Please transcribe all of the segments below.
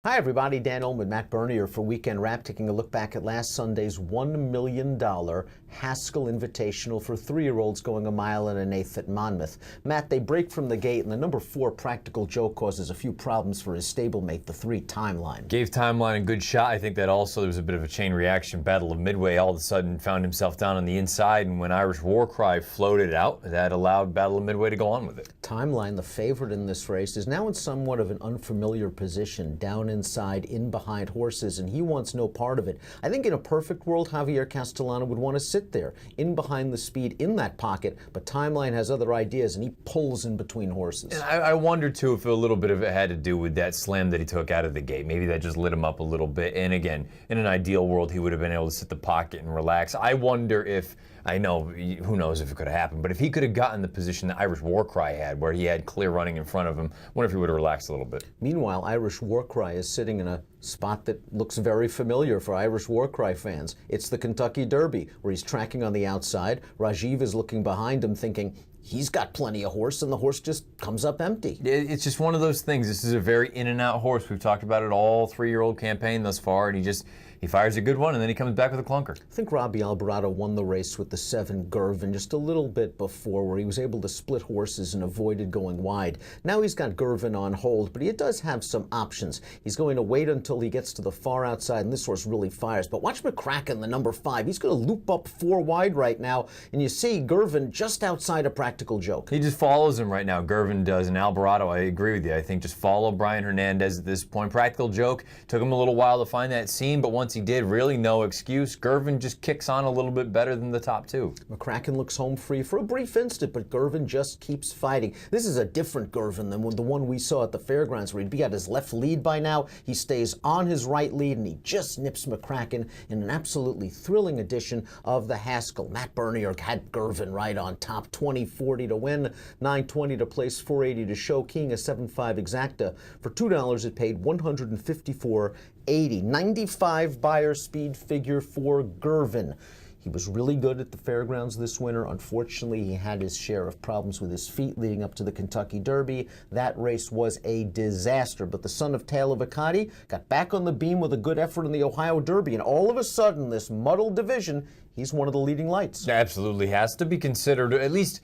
Hi everybody, Dan Illman, Matt Bernier for Weekend Wrap, taking a look back at last Sunday's $1 million Haskell Invitational for 3-year-olds going a mile and an eighth at Monmouth. Matt, they break from the gate, and the number 4 Practical Joke causes a few problems for his stablemate, the 3 Timeline. Gave Timeline a good shot. I think that also there was a bit of a chain reaction. Battle of Midway all of a sudden found himself down on the inside, and when Irish Warcry floated out, that allowed Battle of Midway to go on with it. Timeline, the favorite in this race, is now in somewhat of an unfamiliar position, down inside, in behind horses, and he wants no part of it. I think in a perfect world, Javier Castellano would want to sit there, in behind the speed, in that pocket, but Timeline has other ideas, and he pulls in between horses. And I wonder, too, if a little bit of it had to do with that slam that he took out of the gate. Maybe that just lit him up a little bit, and again, in an ideal world, he would have been able to sit the pocket and relax. I wonder if, I know, who knows if it could have happened, but if he could have gotten the position that Irish Warcry had, where he had clear running in front of him, I wonder if he would have relaxed a little bit. Meanwhile, Irish Warcry is sitting in a spot that looks very familiar for Irish Warcry fans. It's the Kentucky Derby, where he's tracking on the outside. Rajiv is looking behind him thinking, he's got plenty of horse, and the horse just comes up empty. It's just one of those things. This is a very in-and-out horse. We've talked about it all 3-year-old campaign thus far, and he fires a good one, and then he comes back with a clunker. I think Robbie Alvarado won the race with the 7 Girvin just a little bit before, where he was able to split horses and avoided going wide. Now he's got Girvin on hold, but he does have some options. He's going to wait until he gets to the far outside, and this horse really fires. But watch McCracken, the number 5. He's going to loop up 4 wide right now, and you see Girvin just outside a Practical Joke. He just follows him right now, Girvin does, and Alvarado, I agree with you. I think just follow Brian Hernandez at this point. Practical Joke took him a little while to find that seam, but once he did, really no excuse. Girvin just kicks on a little bit better than the top 2. McCracken looks home free for a brief instant, but Girvin just keeps fighting. This is a different Girvin than the one we saw at the fairgrounds, where he'd be at his left lead by now. He stays on his right lead, and he just nips McCracken in an absolutely thrilling edition of the Haskell. Matt Bernier had Girvin right on top. 20.40 to win, 9.20 to place, 4.80 to show. King a 7.5 exacta. For $2, it paid $154.80. 95 buyer speed figure for Girvin. He was really good at the fairgrounds this winter. Unfortunately, he had his share of problems with his feet leading up to the Kentucky Derby. That race was a disaster, but the son of Tail of Acadi got back on the beam with a good effort in the Ohio Derby, and all of a sudden, this muddled division, he's one of the leading lights. Absolutely has to be considered at least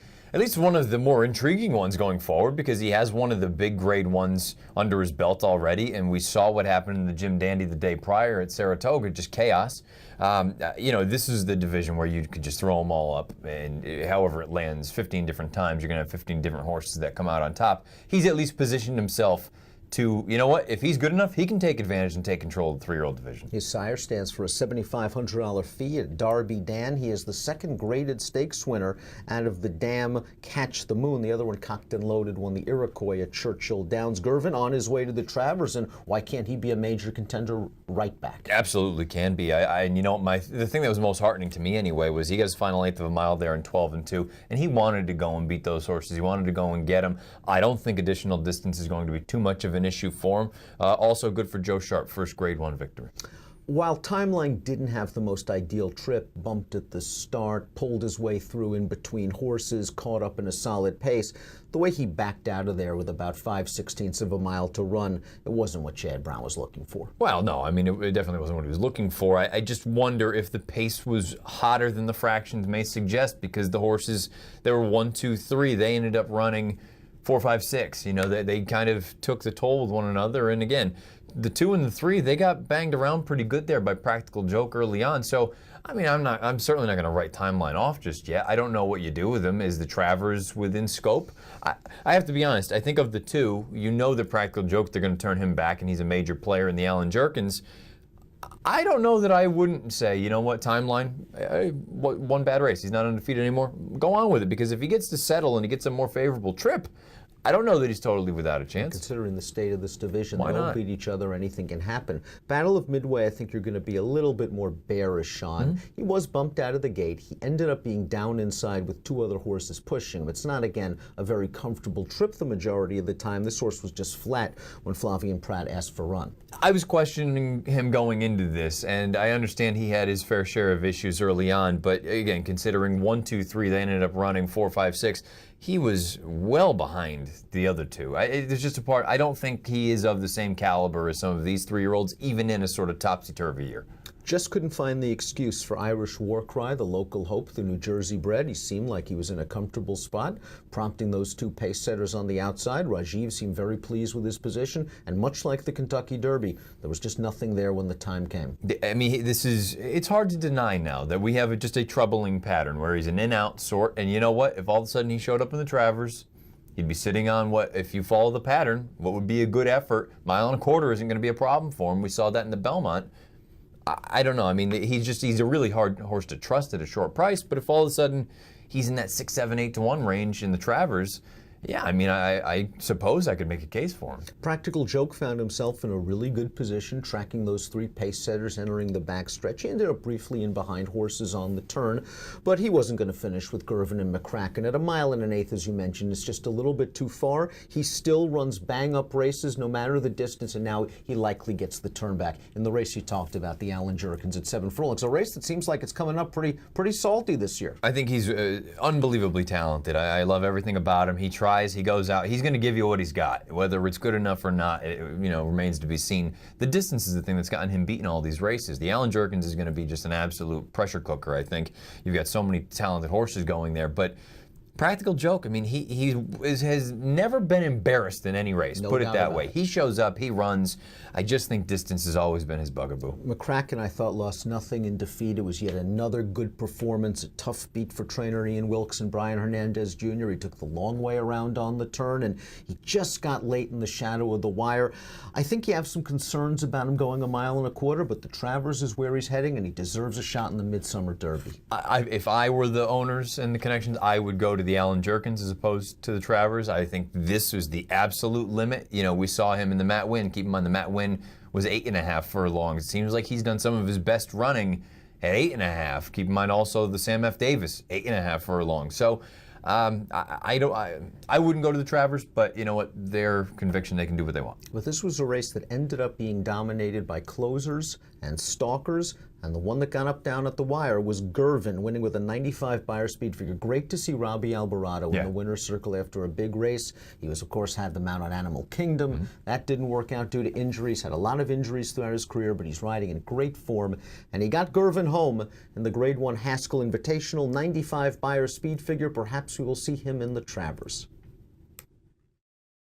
one of the more intriguing ones going forward, because he has one of the big grade ones under his belt already, and we saw what happened in the Jim Dandy the day prior at Saratoga, just chaos. This is the division where you could just throw them all up, and however it lands, 15 different times, you're going to have 15 different horses that come out on top. He's at least positioned himself to, you know what, if he's good enough, he can take advantage and take control of the 3-year-old division. His sire stands for a $7,500 fee at Darby Dan. He is the 2nd graded stakes winner out of the Dam Catch the Moon. The other one, Cocked and Loaded, won the Iroquois at Churchill Downs. Girvin on his way to the Travers, and why can't he be a major contender right back? Absolutely can be. The thing that was most heartening to me anyway was he got his final 1/8 of a mile there in 12-2, and he wanted to go and beat those horses. He wanted to go and get them. I don't think additional distance is going to be too much of an issue for him. Also good for Joe Sharp, first grade 1 victory. While Timeline didn't have the most ideal trip, bumped at the start, pulled his way through in between horses, caught up in a solid pace, the way he backed out of there with about 5/16 of a mile to run, it wasn't what Chad Brown was looking for. Well, no, I mean, it definitely wasn't what he was looking for. I just wonder if the pace was hotter than the fractions may suggest, because the horses, there were 1, 2, 3, they ended up running 4, 5, 6. They kind of took the toll with one another. And again, the 2 and the 3, they got banged around pretty good there by Practical Joke early on. So, I mean, I'm certainly not going to write Timeline off just yet. I don't know what you do with him. Is the Travers within scope? I have to be honest. I think of the 2, the Practical Joke, they're going to turn him back, and he's a major player in the Allen Jerkins. I don't know that I wouldn't say, you know what, Timeline, one bad race, he's not undefeated anymore. Go on with it, because if he gets to settle and he gets a more favorable trip, I don't know that he's totally without a chance. Considering the state of this division, Why they all not? beat each other, anything can happen. Battle of Midway, I think you're going to be a little bit more bearish on. He was bumped out of the gate. He ended up being down inside with 2 other horses pushing him. It's not, again, a very comfortable trip the majority of the time. This horse was just flat when Flavien Prat asked for run. I was questioning him going into this, and I understand he had his fair share of issues early on, but again, considering 1, 2, 3, they ended up running 4, 5, 6. he was well behind the other two. There's just a part, I don't think he is of the same caliber as some of these 3-year-olds, even in a sort of topsy-turvy year. Just couldn't find the excuse for Irish Warcry, the local hope, the New Jersey bred. He seemed like he was in a comfortable spot, prompting those two pace setters on the outside. Rajiv seemed very pleased with his position, and much like the Kentucky Derby, there was just nothing there when the time came. I mean, it's hard to deny now that we have just a troubling pattern where he's an in-out sort, and you know what? If all of a sudden he showed up in the Travers, he'd be sitting on what, if you follow the pattern, what would be a good effort. 1.25 miles isn't going to be a problem for him. We saw that in the Belmont. I don't know. I mean, he's a really hard horse to trust at a short price, but if all of a sudden he's in that 6, 7, 8 to 1 range in the Travers, yeah, I mean, I suppose I could make a case for him. Practical Joke found himself in a really good position, tracking those 3 pace setters entering the backstretch. He ended up briefly in behind horses on the turn, but he wasn't going to finish with Girvin and McCracken. At 1 1/8 miles, as you mentioned, it's just a little bit too far. He still runs bang-up races no matter the distance, and now he likely gets the turn back. In the race you talked about, the Alan Jerkins at 7 furlongs, a race that seems like it's coming up pretty salty this year. I think he's unbelievably talented. I love everything about him. He tries, he goes out, he's going to give you what he's got. Whether it's good enough or not, it remains to be seen. The distance is the thing that's gotten him beaten all these races. The Alan Jerkins is going to be just an absolute pressure cooker, I think. You've got so many talented horses going there, but Practical Joke, I mean, he has never been embarrassed in any race, put it that way. He shows up, he runs. I just think distance has always been his bugaboo. McCracken, I thought, lost nothing in defeat. It was yet another good performance, a tough beat for trainer Ian Wilkes and Brian Hernandez Jr. He took the long way around on the turn, and he just got late in the shadow of the wire. I think you have some concerns about him going 1.25 miles, but the Travers is where he's heading, and he deserves a shot in the Midsummer Derby. If I were the owners and the connections, I would go to the Alan Jerkins as opposed to the Travers. I think this was the absolute limit. We saw him in the Matt Winn. Keep in mind, the Matt Winn was 8.5 furlongs. It seems like he's done some of his best running at 8.5. Keep in mind also the Sam F. Davis, 8.5 furlongs. So I wouldn't go to the Travers, but you know what? Their conviction, they can do what they want. But this was a race that ended up being dominated by closers and stalkers, and the one that got up down at the wire was Girvin, winning with a 95 Beyer speed figure. Great to see Robbie Alvarado in the winner's circle after a big race. He was, of course, had the mount on Animal Kingdom. That didn't work out due to injuries. Had a lot of injuries throughout his career, but he's riding in great form. And he got Girvin home in the Grade 1 Haskell Invitational, 95 Beyer speed figure. Perhaps we will see him in the Travers.